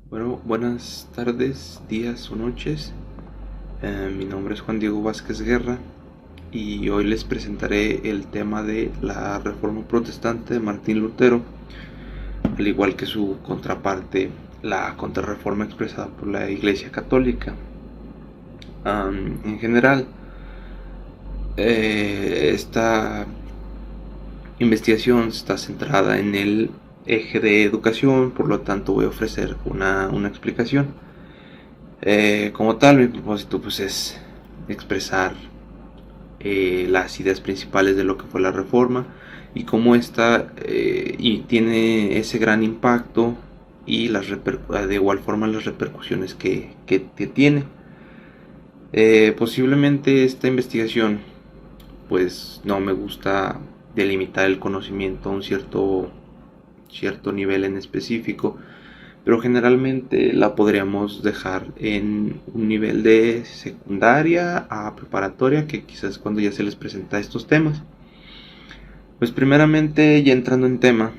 Bueno, buenas tardes, días o noches. Mi nombre es Juan Diego Vázquez Guerra y hoy les presentaré el tema de la Reforma Protestante de Martín Lutero, al igual que su contraparte, la Contrarreforma expresada por la Iglesia Católica. En general, esta investigación está centrada en el eje de educación, por lo tanto voy a ofrecer una explicación. Como tal, mi propósito pues es expresar las ideas principales de lo que fue la reforma y cómo esta y tiene ese gran impacto y de igual forma las repercusiones que tiene. Posiblemente esta investigación pues no me gusta delimitar el conocimiento a un cierto nivel en específico, pero generalmente la podríamos dejar en un nivel de secundaria a preparatoria, que quizás es cuando ya se les presenta estos temas. Pues primeramente, ya entrando en tema,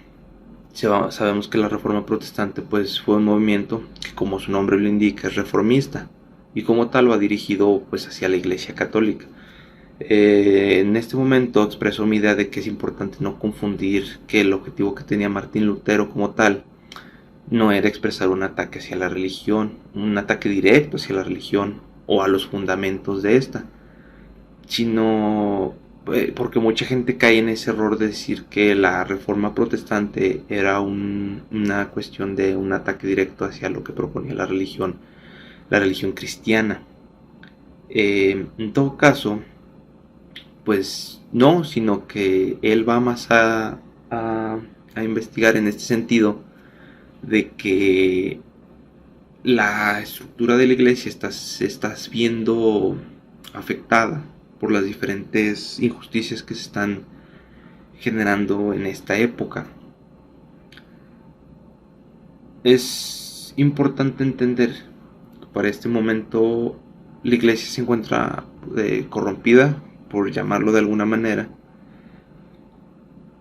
sabemos que la Reforma Protestante pues fue un movimiento que, como su nombre lo indica, es reformista y como tal va dirigido pues hacia la Iglesia Católica. En este momento expreso mi idea de que es importante no confundir que el objetivo que tenía Martín Lutero como tal no era expresar un ataque hacia la religión, un ataque directo hacia la religión o a los fundamentos de esta, sino porque mucha gente cae en ese error de decir que la reforma protestante era una cuestión de un ataque directo hacia lo que proponía la religión cristiana. En todo caso, pues no, sino que él va más a investigar en este sentido de que la estructura de la iglesia se está viendo afectada por las diferentes injusticias que se están generando en esta época. Es importante entender que para este momento la iglesia se encuentra corrompida, por llamarlo de alguna manera,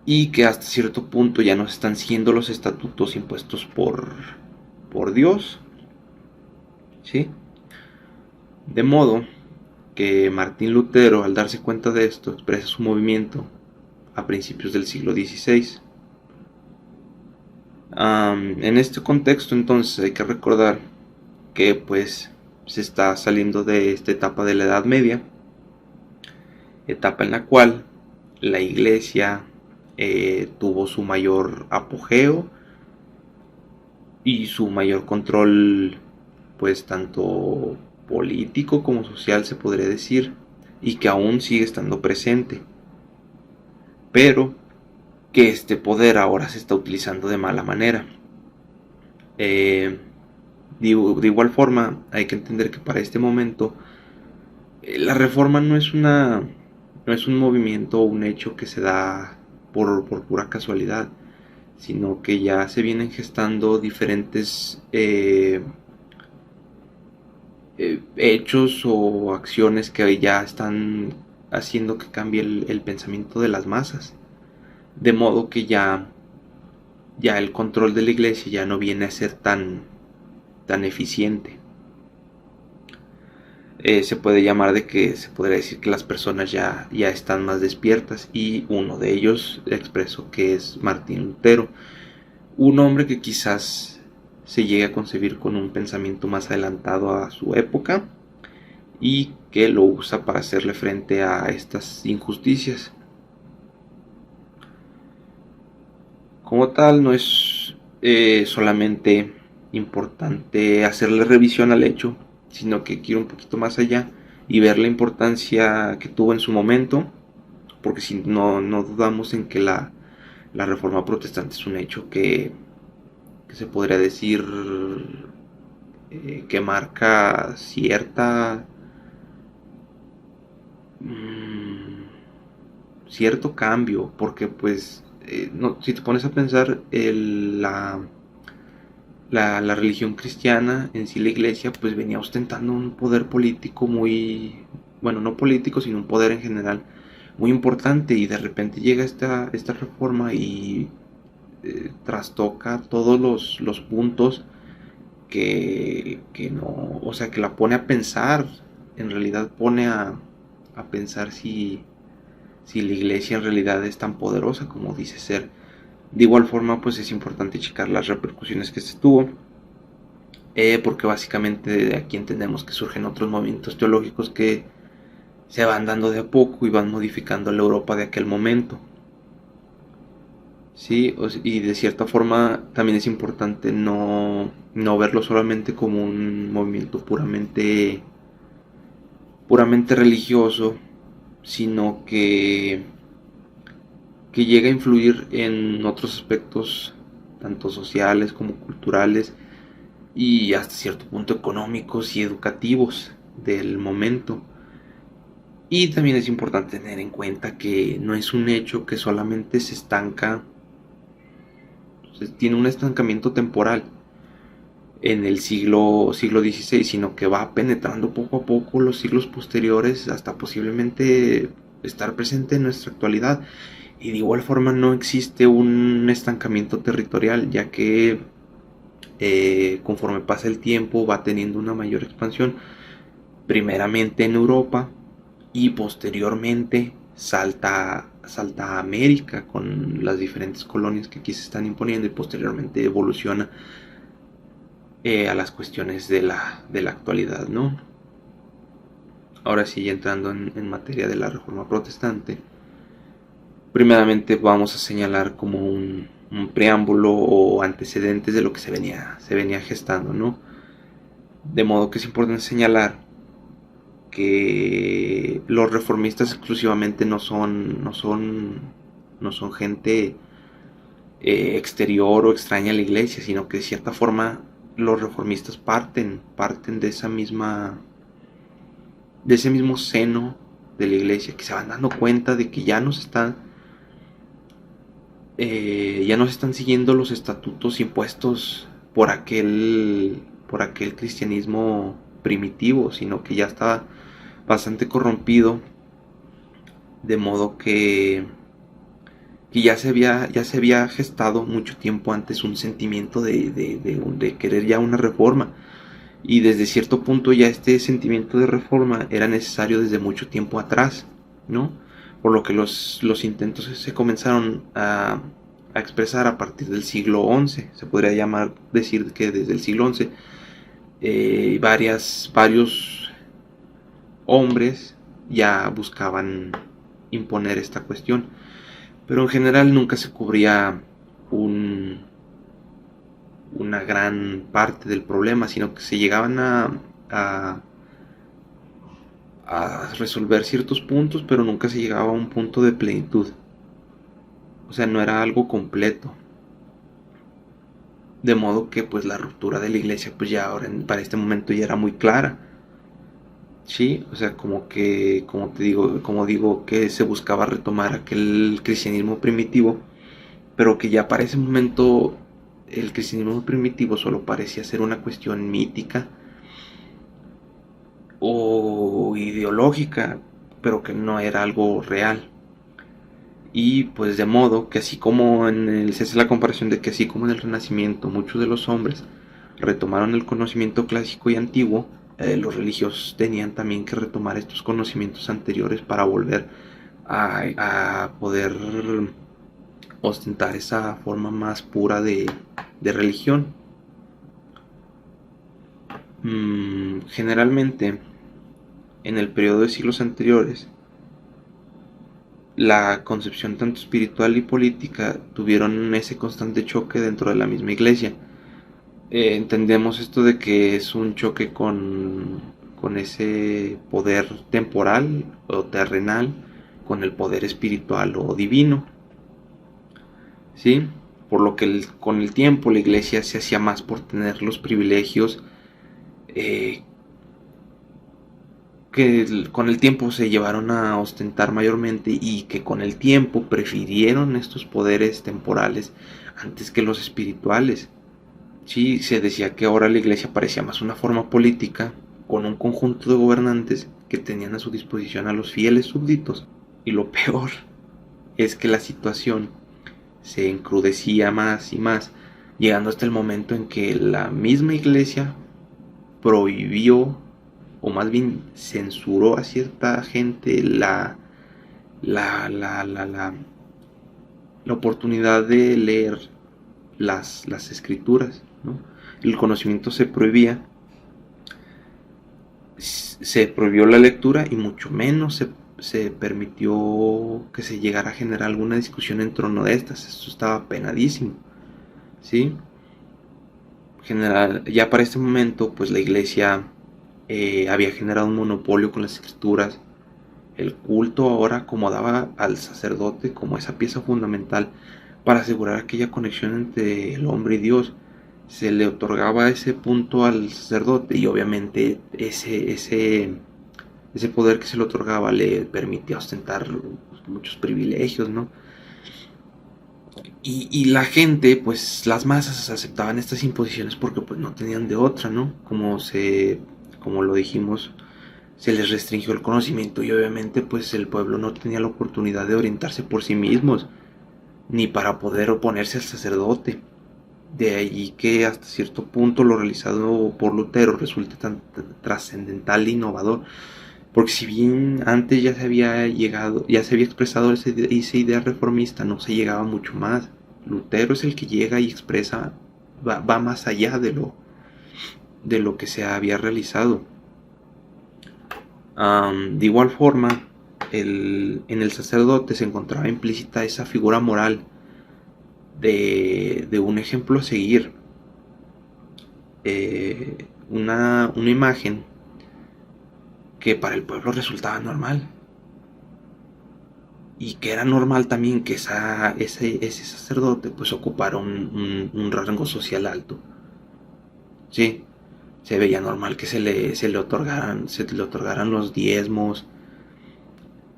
y que hasta cierto punto ya no están siguiendo los estatutos impuestos por Dios, ¿sí? De modo que Martín Lutero, al darse cuenta de esto, expresa su movimiento a principios del siglo XVI. En este contexto, entonces, hay que recordar que pues se está saliendo de esta etapa de la Edad Media, etapa en la cual la iglesia tuvo su mayor apogeo y su mayor control, pues tanto político como social se podría decir, y que aún sigue estando presente, pero que este poder ahora se está utilizando de mala manera. De igual forma, hay que entender que para este momento la reforma no es un movimiento o un hecho que se da por pura casualidad, sino que ya se vienen gestando diferentes hechos o acciones que ya están haciendo que cambie el pensamiento de las masas, de modo que ya el control de la iglesia ya no viene a ser tan eficiente. Se puede llamar de que se podría decir que las personas ya están más despiertas, y uno de ellos expreso que es Martín Lutero, un hombre que quizás se llegue a concebir con un pensamiento más adelantado a su época y que lo usa para hacerle frente a estas injusticias. Como tal, no es solamente importante hacerle revisión al hecho, sino que quiero un poquito más allá y ver la importancia que tuvo en su momento, porque si no dudamos en que la reforma protestante es un hecho que se podría decir que marca cierto cambio, porque pues no, si te pones a pensar la religión cristiana en sí, la iglesia pues venía ostentando un poder político muy, bueno, no político sino un poder en general muy importante, y de repente llega esta reforma y trastoca todos los puntos que no, o sea, que la pone a pensar, en realidad pone a pensar si la iglesia en realidad es tan poderosa como dice ser. De igual forma, pues es importante checar las repercusiones que se tuvo, porque básicamente de aquí entendemos que surgen otros movimientos teológicos que se van dando de a poco y van modificando la Europa de aquel momento. Sí, y de cierta forma también es importante no verlo solamente como un movimiento puramente religioso, sino que llega a influir en otros aspectos, tanto sociales como culturales y hasta cierto punto económicos y educativos del momento. Y también es importante tener en cuenta que no es un hecho que solamente se estanca, tiene un estancamiento temporal en el siglo XVI, sino que va penetrando poco a poco los siglos posteriores hasta posiblemente estar presente en nuestra actualidad. Y de igual forma no existe un estancamiento territorial, ya que conforme pasa el tiempo va teniendo una mayor expansión, primeramente en Europa y posteriormente salta a América con las diferentes colonias que aquí se están imponiendo, y posteriormente evoluciona a las cuestiones de la actualidad, ¿no? Ahora sí, entrando en materia de la Reforma Protestante, primeramente vamos a señalar como un preámbulo o antecedentes de lo que se venía gestando, ¿no? De modo que es importante señalar que los reformistas exclusivamente no son gente exterior o extraña a la iglesia, sino que de cierta forma los reformistas parten de ese mismo seno de la iglesia, que se van dando cuenta de que ya no se están siguiendo los estatutos impuestos por aquel cristianismo primitivo, sino que ya estaba bastante corrompido, de modo que ya se había gestado mucho tiempo antes un sentimiento de querer ya una reforma, y desde cierto punto ya este sentimiento de reforma era necesario desde mucho tiempo atrás, ¿no? Por lo que los intentos se comenzaron a expresar a partir del siglo XI. Se podría decir que desde el siglo XI varios hombres ya buscaban imponer esta cuestión, pero en general nunca se cubría una gran parte del problema, sino que se llegaban a resolver ciertos puntos, pero nunca se llegaba a un punto de plenitud. O sea, no era algo completo. De modo que pues la ruptura de la iglesia pues ya ahora para este momento ya era muy clara. Sí, o sea, como digo, que se buscaba retomar aquel cristianismo primitivo, pero que ya para ese momento el cristianismo primitivo solo parecía ser una cuestión mítica o ideológica, pero que no era algo real. Y pues de modo que se hace la comparación de que así como en el Renacimiento muchos de los hombres retomaron el conocimiento clásico y antiguo, los religiosos tenían también que retomar estos conocimientos anteriores para volver a poder ostentar esa forma más pura de religión. Generalmente, en el periodo de siglos anteriores, la concepción tanto espiritual y política tuvieron ese constante choque dentro de la misma iglesia. Entendemos esto de que es un choque con ese poder temporal o terrenal, con el poder espiritual o divino, ¿sí? Por lo que con el tiempo la iglesia se hacía más por tener los privilegios que con el tiempo se llevaron a ostentar mayormente, y que con el tiempo prefirieron estos poderes temporales antes que los espirituales. Sí, se decía que ahora la iglesia parecía más una forma política con un conjunto de gobernantes que tenían a su disposición a los fieles súbditos. Y lo peor es que la situación se encrudecía más y más llegando hasta el momento en que la misma iglesia prohibió, o más bien censuró a cierta gente la, la, la, la, la oportunidad de leer las escrituras, ¿no? El conocimiento se prohibía, se prohibió la lectura y mucho menos se permitió que se llegara a generar alguna discusión en torno de estas. Esto estaba penadísimo, ¿sí? General, ya para este momento, pues la iglesia había generado un monopolio con las escrituras. El culto ahora acomodaba al sacerdote como esa pieza fundamental para asegurar aquella conexión entre el hombre y Dios. Se le otorgaba ese punto al sacerdote y obviamente ese poder que se le otorgaba le permitía ostentar muchos privilegios, ¿no? Y la gente, pues las masas aceptaban estas imposiciones porque pues no tenían de otra, ¿no? Como lo dijimos, se les restringió el conocimiento y obviamente pues el pueblo no tenía la oportunidad de orientarse por sí mismos, ni para poder oponerse al sacerdote. De allí que hasta cierto punto lo realizado por Lutero resulta tan trascendental e innovador, porque si bien antes ya se había expresado esa idea reformista, no se llegaba mucho más. Lutero es el que llega y expresa, va más allá de lo que se había realizado. De igual forma, en el sacerdote se encontraba implícita esa figura moral de un ejemplo a seguir, una imagen que para el pueblo resultaba normal y que era normal también que ese sacerdote pues ocupara un rango social alto. Sí, se veía normal que se le otorgaran los diezmos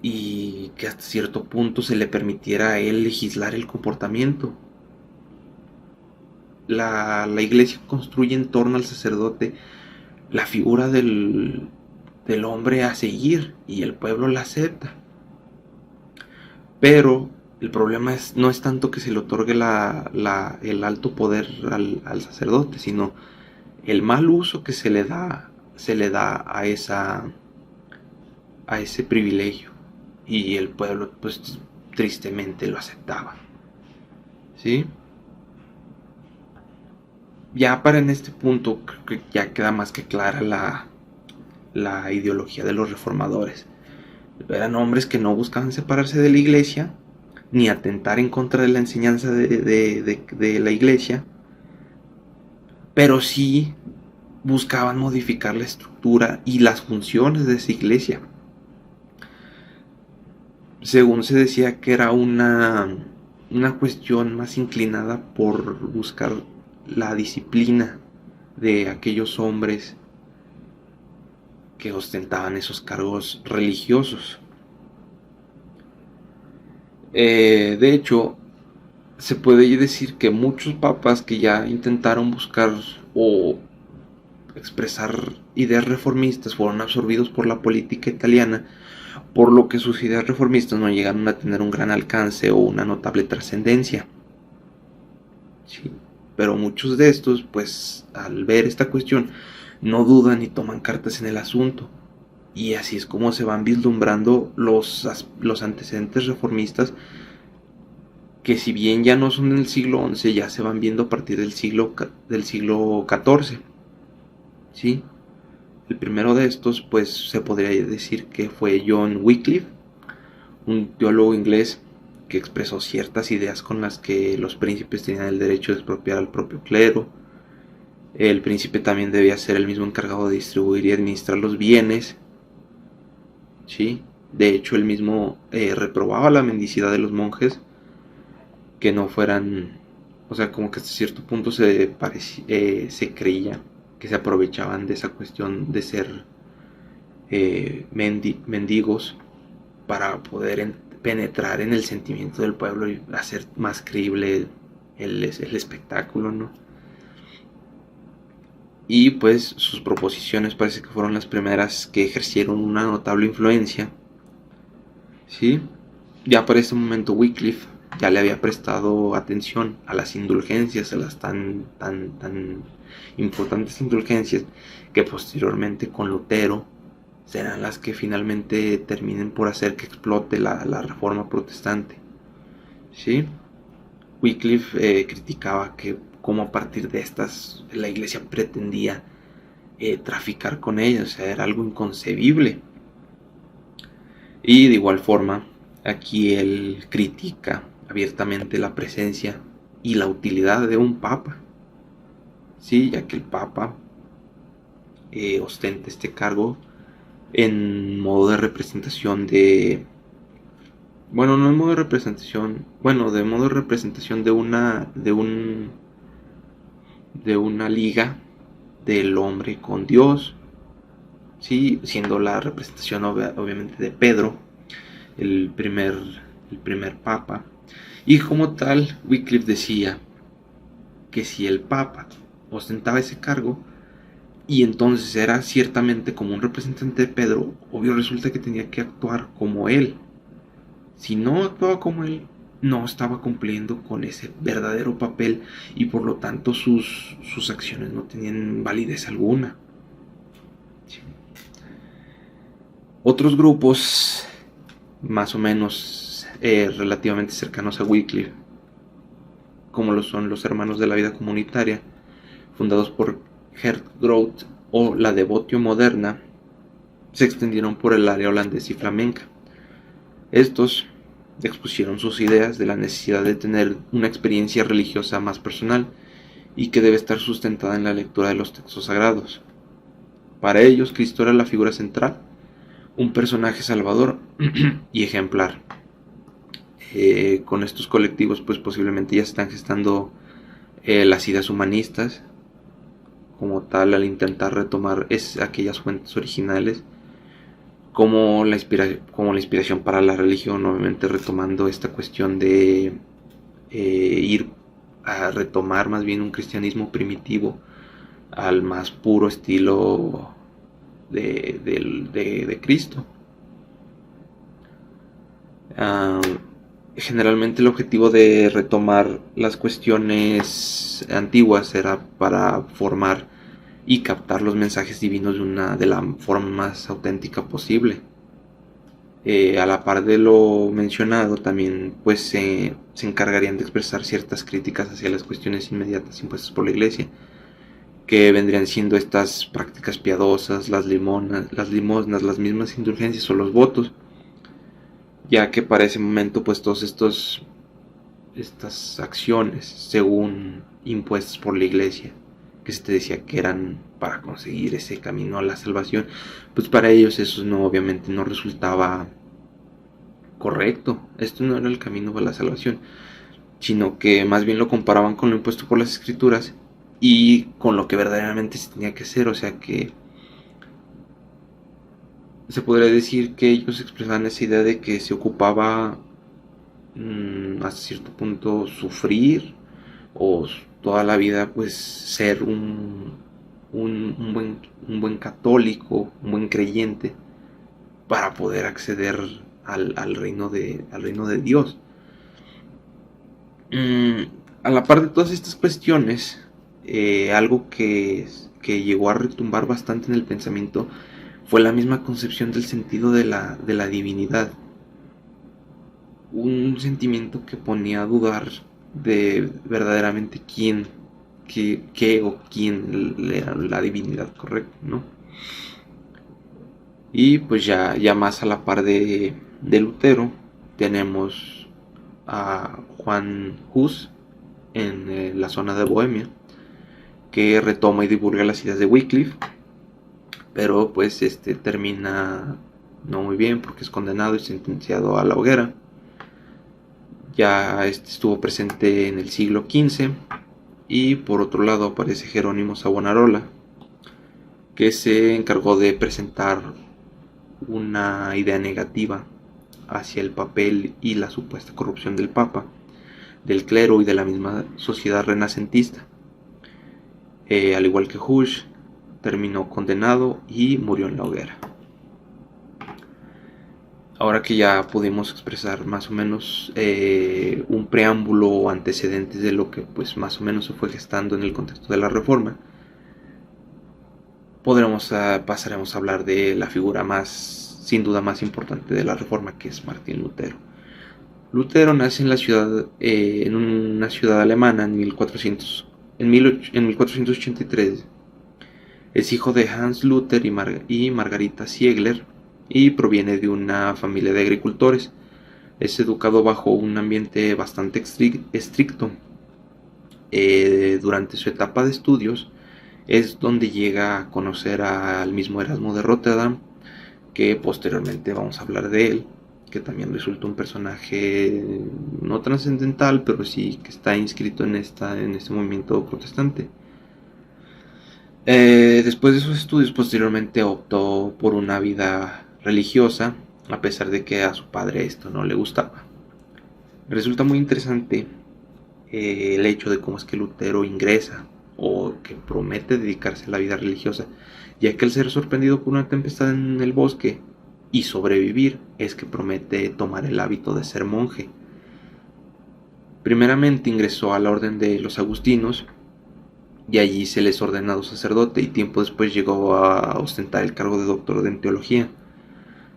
y que hasta cierto punto se le permitiera a él legislar el comportamiento. La iglesia construye en torno al sacerdote la figura del hombre a seguir y el pueblo la acepta. Pero el problema no es tanto que se le otorgue el alto poder al sacerdote, sino el mal uso que se le da a ese privilegio, y el pueblo pues tristemente lo aceptaba, ¿sí? Ya para en este punto creo que ya queda más que clara la ideología de los reformadores. Eran hombres que no buscaban separarse de la iglesia ni atentar en contra de la enseñanza de la iglesia, pero sí buscaban modificar la estructura y las funciones de esa iglesia. Según se decía que era una cuestión más inclinada por buscar la disciplina de aquellos hombres que ostentaban esos cargos religiosos. De hecho, se puede decir que muchos papas que ya intentaron buscar o expresar ideas reformistas fueron absorbidos por la política italiana, por lo que sus ideas reformistas no llegaron a tener un gran alcance o una notable trascendencia. Sí, pero muchos de estos, pues al ver esta cuestión, no dudan y toman cartas en el asunto. Y así es como se van vislumbrando los antecedentes reformistas, que si bien ya no son del siglo XI, ya se van viendo a partir del siglo XIV. ¿Sí? El primero de estos, pues se podría decir que fue John Wycliffe, un teólogo inglés que expresó ciertas ideas con las que los príncipes tenían el derecho de expropiar al propio clero. El príncipe también debía ser el mismo encargado de distribuir y administrar los bienes. ¿Sí? De hecho, él mismo reprobaba la mendicidad de los monjes, que no fueran, o sea, como que hasta cierto punto se creía que se aprovechaban de esa cuestión de ser mendigos para poder penetrar en el sentimiento del pueblo y hacer más creíble el espectáculo, ¿no? Y pues sus proposiciones parece que fueron las primeras que ejercieron una notable influencia, ¿sí? Ya para este momento Wycliffe ya le había prestado atención a las indulgencias, a las tan importantes indulgencias, que posteriormente con Lutero serán las que finalmente terminen por hacer que explote la reforma protestante. ¿Sí? Wycliffe criticaba que como a partir de estas la iglesia pretendía traficar con ellas, o sea, era algo inconcebible. Y de igual forma, aquí él critica abiertamente la presencia y la utilidad de un papa, sí, ya que el papa ostenta este cargo en modo de representación de, bueno, no en modo de representación, bueno, de modo de representación de una liga del hombre con Dios, sí, siendo la representación obviamente de Pedro, el primer papa. Y como tal, Wycliffe decía que si el papa ostentaba ese cargo y entonces era ciertamente como un representante de Pedro, obvio resulta que tenía que actuar como él. Si no actuaba como él, no estaba cumpliendo con ese verdadero papel y por lo tanto sus acciones no tenían validez alguna. Sí. Otros grupos más o menos relativamente cercanos a Wycliffe, como lo son los Hermanos de la Vida Comunitaria, fundados por Geert Groot, o la Devotio Moderna, se extendieron por el área holandesa y flamenca. Estos expusieron sus ideas de la necesidad de tener una experiencia religiosa más personal y que debe estar sustentada en la lectura de los textos sagrados. Para ellos, Cristo era la figura central, un personaje salvador y ejemplar. Con estos colectivos, pues posiblemente ya se están gestando las ideas humanistas, como tal, al intentar retomar aquellas fuentes originales, como la inspiración para la religión, obviamente retomando esta cuestión de ir a retomar más bien un cristianismo primitivo al más puro estilo de Cristo. Generalmente el objetivo de retomar las cuestiones antiguas era para formar y captar los mensajes divinos de la forma más auténtica posible. A la par de lo mencionado, también pues se encargarían de expresar ciertas críticas hacia las cuestiones inmediatas impuestas por la Iglesia, que vendrían siendo estas prácticas piadosas, las limosnas, las mismas indulgencias o los votos, ya que para ese momento pues todos estas acciones, según impuestas por la Iglesia, que se te decía que eran para conseguir ese camino a la salvación, pues para ellos eso no, obviamente no resultaba correcto. Esto no era el camino a la salvación, sino que más bien lo comparaban con lo impuesto por las Escrituras y con lo que verdaderamente se tenía que hacer. O sea que se podría decir que ellos expresaban esa idea de que se ocupaba hasta cierto punto sufrir o toda la vida pues ser un buen católico, un buen creyente, para poder acceder al reino de Dios. A la par de todas estas cuestiones, algo que llegó a retumbar bastante en el pensamiento fue la misma concepción del sentido de la divinidad. Un sentimiento que ponía a dudar de verdaderamente qué o quién era la divinidad correcta, ¿no? Y pues ya más a la par de Lutero tenemos a Juan Hus en la zona de Bohemia, que retoma y divulga las ideas de Wycliffe, pero pues termina no muy bien porque es condenado y sentenciado a la hoguera. Ya estuvo presente en el siglo XV. Y por otro lado aparece Jerónimo Savonarola, que se encargó de presentar una idea negativa hacia el papel y la supuesta corrupción del Papa, del clero y de la misma sociedad renacentista. Al igual que Hus, terminó condenado y murió en la hoguera. Ahora que ya pudimos expresar más o menos un preámbulo o antecedentes de lo que pues más o menos se fue gestando en el contexto de la Reforma, pasaremos a hablar de la figura sin duda más importante de la Reforma, que es Martín Lutero. Lutero nace en una ciudad alemana en 1483. Es hijo de Hans Luther y Margarita Ziegler y proviene de una familia de agricultores. Es educado bajo un ambiente bastante estricto. Durante su etapa de estudios es donde llega a conocer al mismo Erasmo de Rotterdam, que posteriormente vamos a hablar de él, que también resulta un personaje no trascendental, pero sí que está inscrito en este movimiento protestante. Después de sus estudios, posteriormente optó por una vida religiosa, a pesar de que a su padre esto no le gustaba. Resulta muy interesante el hecho de cómo es que Lutero ingresa o que promete dedicarse a la vida religiosa, ya que al ser sorprendido por una tempestad en el bosque y sobrevivir, es que promete tomar el hábito de ser monje. Primeramente ingresó a la orden de los agustinos y allí se les ordenado sacerdote, y tiempo después llegó a ostentar el cargo de doctor en teología.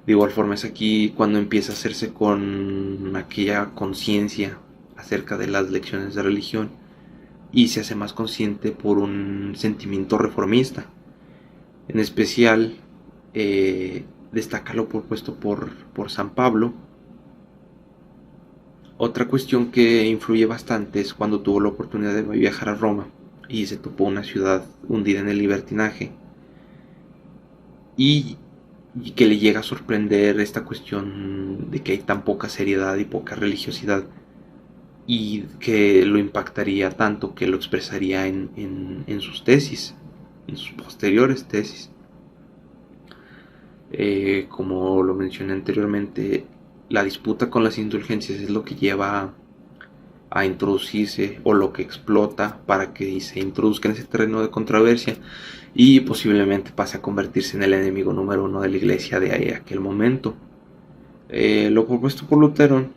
De igual forma es aquí cuando empieza a hacerse con aquella conciencia acerca de las lecciones de religión y se hace más consciente por un sentimiento reformista. En especial destaca lo propuesto por San Pablo. Otra cuestión que influye bastante es cuando tuvo la oportunidad de viajar a Roma y se topó una ciudad hundida en el libertinaje, y que le llega a sorprender esta cuestión de que hay tan poca seriedad y poca religiosidad, y que lo impactaría tanto que lo expresaría en sus tesis, en sus posteriores tesis. Como lo mencioné anteriormente, la disputa con las indulgencias es lo que lleva a introducirse, o lo que explota para que se introduzca en ese terreno de controversia y posiblemente pase a convertirse en el enemigo número uno de la iglesia de aquel momento. Lo propuesto por Lutero,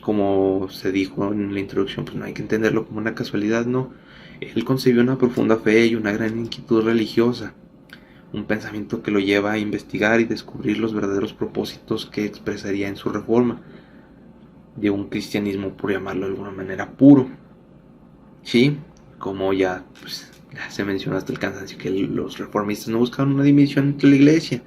como se dijo en la introducción, pues no hay que entenderlo como una casualidad, no. Él concebió una profunda fe y una gran inquietud religiosa, un pensamiento que lo lleva a investigar y descubrir los verdaderos propósitos que expresaría en su reforma, de un cristianismo, por llamarlo de alguna manera, puro. Sí, como ya se mencionó hasta el cansancio, que los reformistas no buscaban una división entre la iglesia.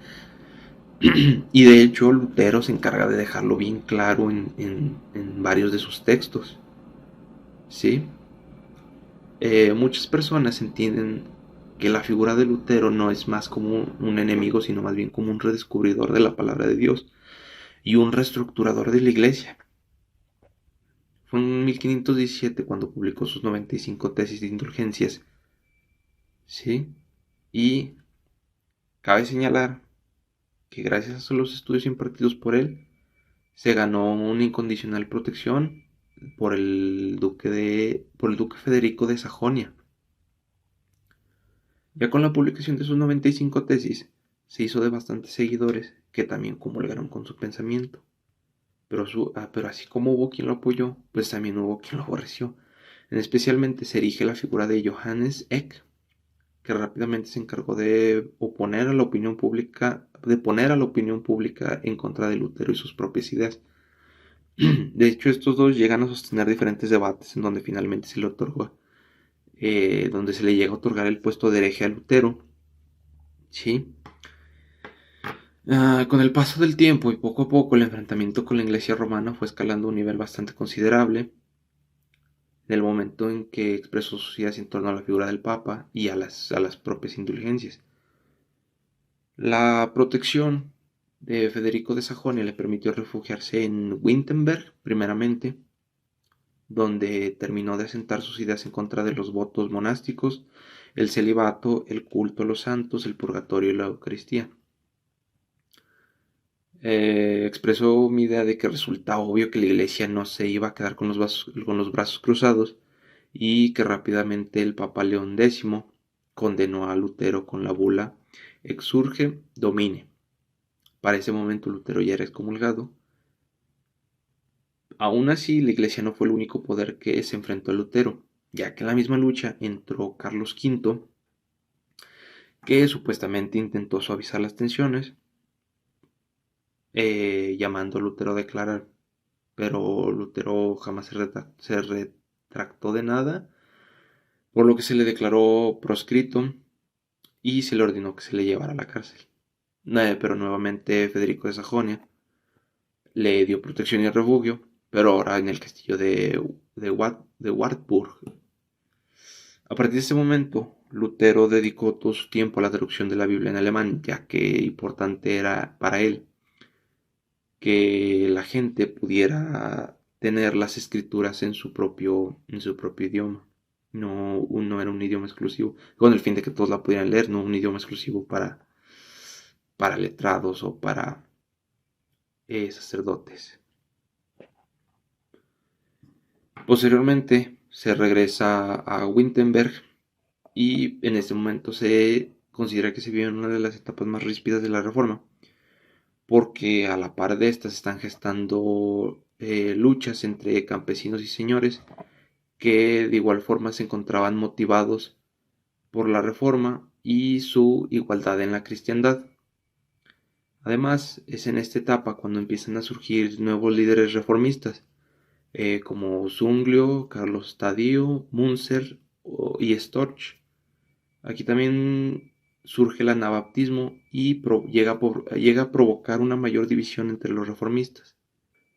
Y de hecho Lutero se encarga de dejarlo bien claro en varios de sus textos. ¿Sí? Muchas personas entienden que la figura de Lutero no es más como un enemigo, sino más bien como un redescubridor de la palabra de Dios y un reestructurador de la iglesia. Fue en 1517 cuando publicó sus 95 tesis de indulgencias. ¿Sí? Y cabe señalar que gracias a los estudios impartidos por él, se ganó una incondicional protección por el duque Federico de Sajonia. Ya con la publicación de sus 95 tesis, se hizo de bastantes seguidores que también comulgaron con su pensamiento. Pero así como hubo quien lo apoyó, pues también hubo quien lo aborreció. Especialmente se erige la figura de Johannes Eck, que rápidamente se encargó de poner a la opinión pública en contra de Lutero y sus propias ideas. De hecho, estos dos llegan a sostener diferentes debates en donde finalmente se le otorgó, donde se le llega a otorgar el puesto de hereje a Lutero. ¿Sí? Con el paso del tiempo y poco a poco el enfrentamiento con la iglesia romana fue escalando a un nivel bastante considerable, en el momento en que expresó sus ideas en torno a la figura del Papa y a las propias indulgencias. La protección de Federico de Sajonia le permitió refugiarse en Wittenberg, primeramente, donde terminó de asentar sus ideas en contra de los votos monásticos, el celibato, el culto a los santos, el purgatorio y la Eucaristía. Expresó mi idea de que resulta obvio que la iglesia no se iba a quedar con los brazos cruzados, y que rápidamente el Papa León X condenó a Lutero con la bula Exsurge Domine. Para ese momento Lutero ya era excomulgado. Aún así, la Iglesia no fue el único poder que se enfrentó a Lutero, ya que en la misma lucha entró Carlos V, que supuestamente intentó suavizar las tensiones, llamando a Lutero a declarar, pero Lutero jamás se retractó de nada, por lo que se le declaró proscrito y se le ordenó que se le llevara a la cárcel. Pero nuevamente Federico de Sajonia le dio protección y refugio, pero ahora en el castillo de Wartburg. A partir de ese momento, Lutero dedicó todo su tiempo a la traducción de la Biblia en alemán, ya que importante era para él que la gente pudiera tener las escrituras en su propio idioma. No era un idioma exclusivo, con el fin de que todos la pudieran leer, no un idioma exclusivo para letrados o para sacerdotes. Posteriormente se regresa a Wittenberg y en este momento se considera que se vive en una de las etapas más ríspidas de la Reforma, porque a la par de estas están gestando luchas entre campesinos y señores que de igual forma se encontraban motivados por la Reforma y su igualdad en la cristiandad. Además, es en esta etapa cuando empiezan a surgir nuevos líderes reformistas, como Zuinglio, Carlos Taddeo, Munzer y Storch. Aquí también surge el anabaptismo y llega a provocar una mayor división entre los reformistas.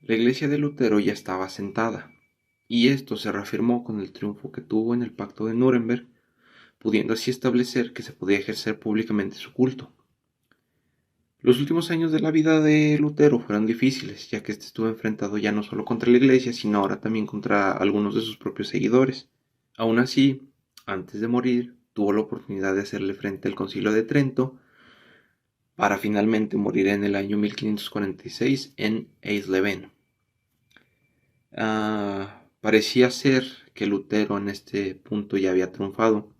La iglesia de Lutero ya estaba asentada, y esto se reafirmó con el triunfo que tuvo en el Pacto de Nuremberg, pudiendo así establecer que se podía ejercer públicamente su culto. Los últimos años de la vida de Lutero fueron difíciles, ya que este estuvo enfrentado ya no solo contra la iglesia, sino ahora también contra algunos de sus propios seguidores. Aún así, antes de morir, tuvo la oportunidad de hacerle frente al Concilio de Trento, para finalmente morir en el año 1546 en Eisleben. Parecía ser que Lutero en este punto ya había triunfado,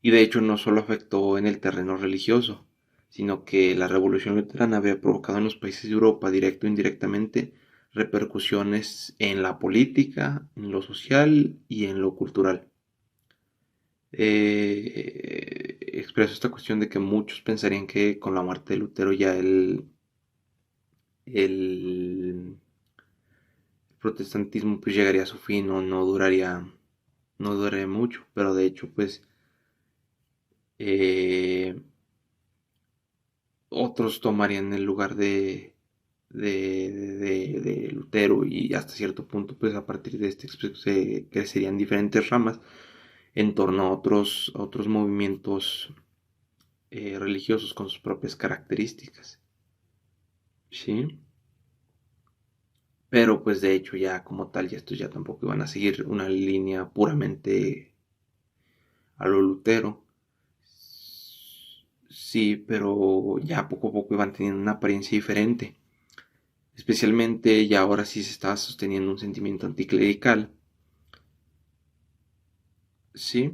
y de hecho no solo afectó en el terreno religioso, sino que la revolución luterana había provocado en los países de Europa, directo e indirectamente, repercusiones en la política, en lo social y en lo cultural. Expreso esta cuestión de que muchos pensarían que con la muerte de Lutero ya el protestantismo pues llegaría a su fin o no duraría mucho, pero de hecho pues otros tomarían el lugar de Lutero, y hasta cierto punto pues a partir de este se crecerían diferentes ramas en torno a otros movimientos religiosos con sus propias características, ¿sí? Pero pues de hecho ya como tal, ya estos ya tampoco iban a seguir una línea puramente a lo Lutero. Sí, pero ya poco a poco iban teniendo una apariencia diferente. Especialmente ya ahora sí se estaba sosteniendo un sentimiento anticlerical. Sí.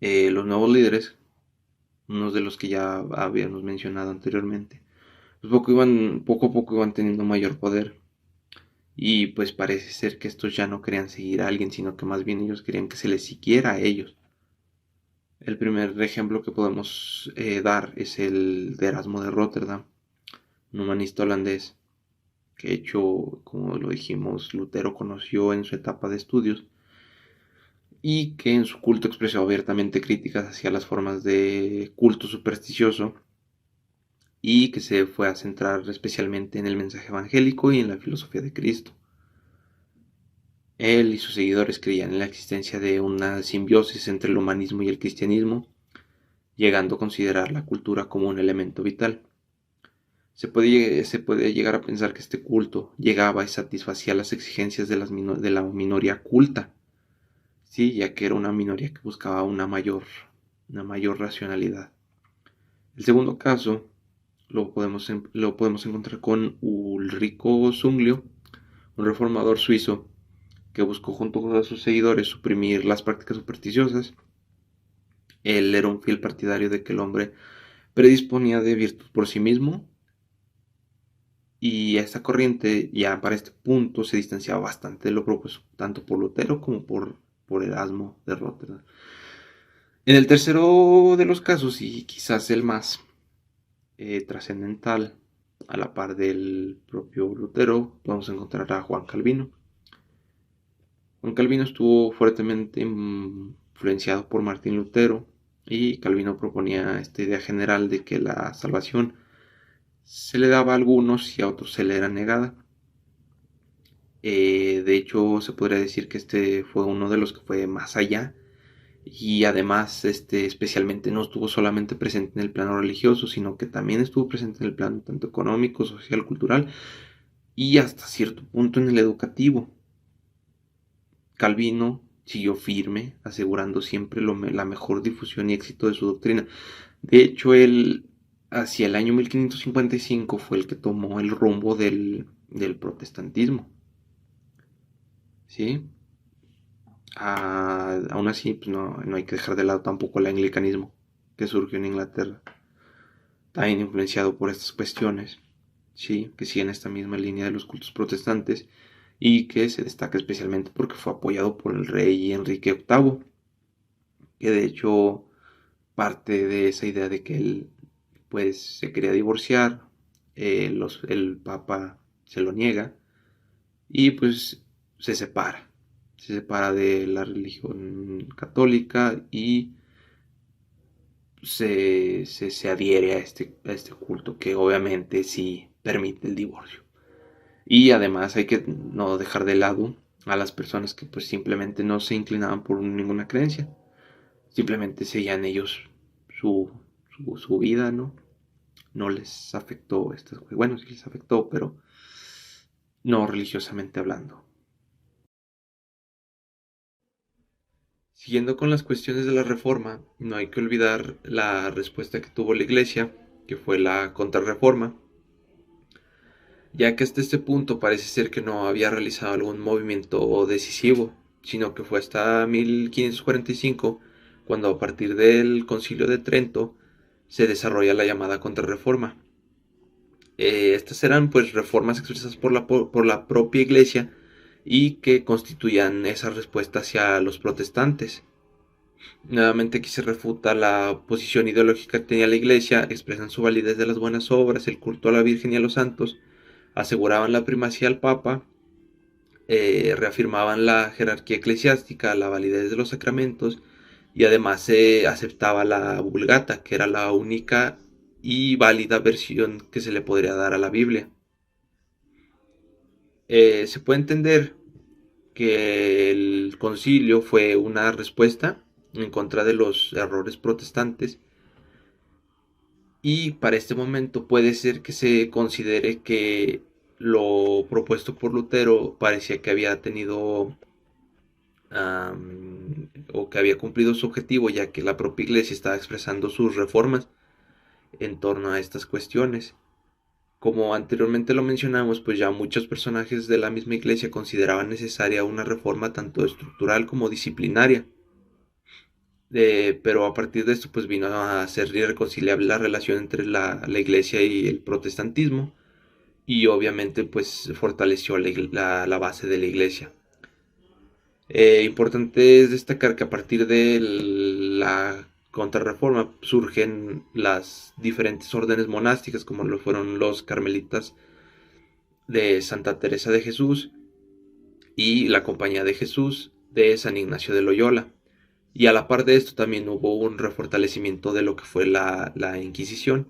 Los nuevos líderes, unos de los que ya habíamos mencionado anteriormente, pues poco a poco iban teniendo mayor poder. Y pues parece ser que estos ya no querían seguir a alguien, sino que más bien ellos querían que se les siguiera a ellos. El primer ejemplo que podemos dar es el de Erasmo de Rotterdam, un humanista holandés, que de hecho, como lo dijimos, Lutero conoció en su etapa de estudios, y que en su culto expresó abiertamente críticas hacia las formas de culto supersticioso, y que se fue a centrar especialmente en el mensaje evangélico y en la filosofía de Cristo. Él y sus seguidores creían en la existencia de una simbiosis entre el humanismo y el cristianismo, llegando a considerar la cultura como un elemento vital. Se puede llegar a pensar que este culto llegaba y satisfacía las exigencias de la minoría culta, sí, ya que era una minoría que buscaba una mayor racionalidad. El segundo caso lo podemos encontrar con Ulrico Zwinglio, un reformador suizo que buscó junto con sus seguidores suprimir las prácticas supersticiosas. Él era un fiel partidario de que el hombre predisponía de virtud por sí mismo, y esta corriente ya para este punto se distanciaba bastante de lo propuesto tanto por Lutero como por Erasmo de Rotterdam. En el tercero de los casos, y quizás el más trascendental, a la par del propio Lutero, vamos a encontrar a Juan Calvino. Juan Calvino estuvo fuertemente influenciado por Martín Lutero, y Calvino proponía esta idea general de que la salvación se le daba a algunos y a otros se le era negada. De hecho, se podría decir que este fue uno de los que fue más allá, y además especialmente no estuvo solamente presente en el plano religioso, sino que también estuvo presente en el plano tanto económico, social, cultural y hasta cierto punto en el educativo. Calvino siguió firme, asegurando siempre la mejor difusión y éxito de su doctrina. De hecho, él hacia el año 1555 fue el que tomó el rumbo del protestantismo. ¿Sí? Aún así, pues no hay que dejar de lado tampoco el anglicanismo que surgió en Inglaterra, también influenciado por estas cuestiones, ¿sí? Que siguen esta misma línea de los cultos protestantes, y que se destaca especialmente porque fue apoyado por el rey Enrique VIII, que de hecho parte de esa idea de que él pues se quería divorciar, el papa se lo niega y pues se separa de la religión católica y se adhiere a este culto que obviamente sí permite el divorcio. Y además hay que no dejar de lado a las personas que pues simplemente no se inclinaban por ninguna creencia, simplemente seguían ellos su vida, ¿no? No les afectó esto, bueno, sí les afectó, pero no religiosamente hablando. Siguiendo con las cuestiones de la reforma, no hay que olvidar la respuesta que tuvo la iglesia, que fue la contrarreforma, ya que hasta este punto parece ser que no había realizado algún movimiento decisivo, sino que fue hasta 1545 cuando, a partir del Concilio de Trento, se desarrolla la llamada contrarreforma. Estas eran pues reformas expresadas por la propia iglesia y que constituían esa respuesta hacia los protestantes. Nuevamente aquí se refuta la posición ideológica que tenía la iglesia, expresan su validez de las buenas obras, el culto a la Virgen y a los santos, aseguraban la primacía al Papa, reafirmaban la jerarquía eclesiástica, la validez de los sacramentos, y además se aceptaba la Vulgata, que era la única y válida versión que se le podría dar a la Biblia. Se puede entender que el concilio fue una respuesta en contra de los errores protestantes, y para este momento puede ser que se considere que lo propuesto por Lutero parecía que había tenido o que había cumplido su objetivo, ya que la propia iglesia estaba expresando sus reformas en torno a estas cuestiones. Como anteriormente lo mencionamos, pues ya muchos personajes de la misma iglesia consideraban necesaria una reforma tanto estructural como disciplinaria. Pero a partir de esto pues vino a ser irreconciliable la relación entre la iglesia y el protestantismo, y obviamente pues fortaleció la base de la iglesia. Importante es destacar que a partir de la Contrarreforma surgen las diferentes órdenes monásticas, como lo fueron los carmelitas de Santa Teresa de Jesús y la Compañía de Jesús de San Ignacio de Loyola. Y a la par de esto también hubo un refortalecimiento de lo que fue la Inquisición.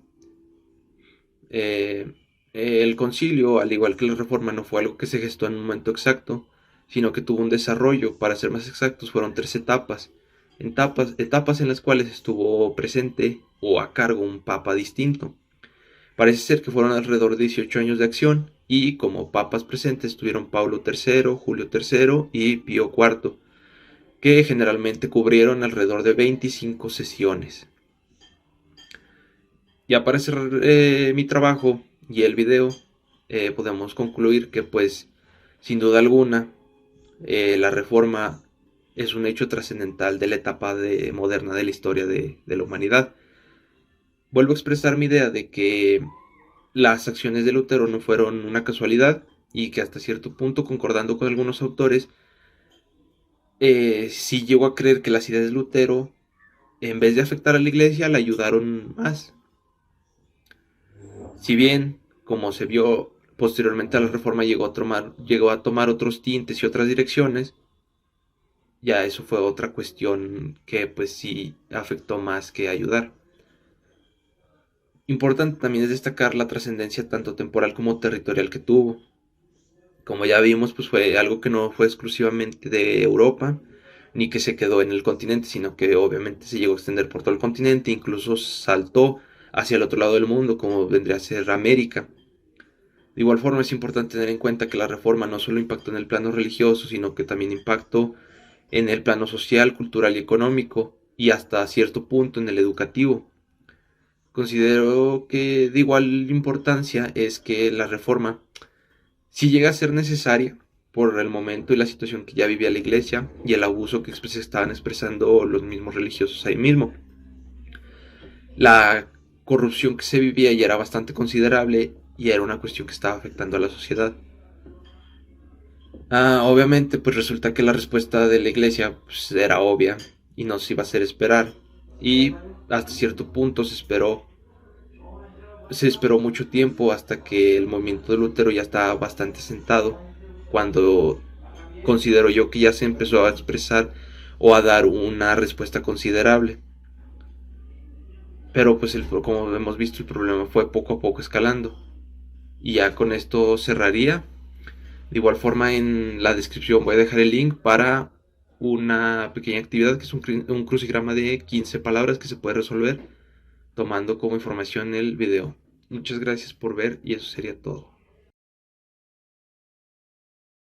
El concilio, al igual que la reforma, no fue algo que se gestó en un momento exacto, sino que tuvo un desarrollo. Para ser más exactos, fueron 3 etapas. Etapas en las cuales estuvo presente o a cargo un papa distinto. Parece ser que fueron alrededor de 18 años de acción, y como papas presentes estuvieron Pablo III, Julio III y Pío IV, que generalmente cubrieron alrededor de 25 sesiones. Ya para cerrar mi trabajo y el video, podemos concluir que pues sin duda alguna la reforma es un hecho trascendental de la etapa moderna de la historia de la humanidad. vuelvo a expresar mi idea de que las acciones de Lutero no fueron una casualidad y que hasta cierto punto, concordando con algunos autores, sí llegó a creer que las ideas de Lutero, en vez de afectar a la iglesia, la ayudaron más. Si bien, como se vio posteriormente a la reforma, llegó a tomar otros tintes y otras direcciones, ya eso fue otra cuestión que pues sí afectó más que ayudar. Importante también es destacar la trascendencia tanto temporal como territorial que tuvo. Como ya vimos, pues fue algo que no fue exclusivamente de Europa, ni que se quedó en el continente, sino que obviamente se llegó a extender por todo el continente, incluso saltó hacia el otro lado del mundo, como vendría a ser América. De igual forma es importante tener en cuenta que la reforma no solo impactó en el plano religioso, sino que también impactó en el plano social, cultural y económico, y hasta cierto punto en el educativo. Considero que de igual importancia es que la reforma, si llega a ser necesaria por el momento y la situación que ya vivía la iglesia y el abuso que se estaban expresando los mismos religiosos ahí mismo. La corrupción que se vivía ya era bastante considerable y era una cuestión que estaba afectando a la sociedad. Obviamente, pues resulta que la respuesta de la iglesia pues, era obvia y no se iba a hacer esperar. Y hasta cierto punto se esperó mucho tiempo hasta que el movimiento de Lutero ya estaba bastante sentado, cuando considero yo que ya se empezó a expresar o a dar una respuesta considerable. Pero pues como hemos visto, el problema fue poco a poco escalando. Y ya con esto cerraría. De igual forma, en la descripción voy a dejar el link para una pequeña actividad que es un crucigrama de 15 palabras que se puede resolver tomando como información el video. Muchas gracias por ver y eso sería todo.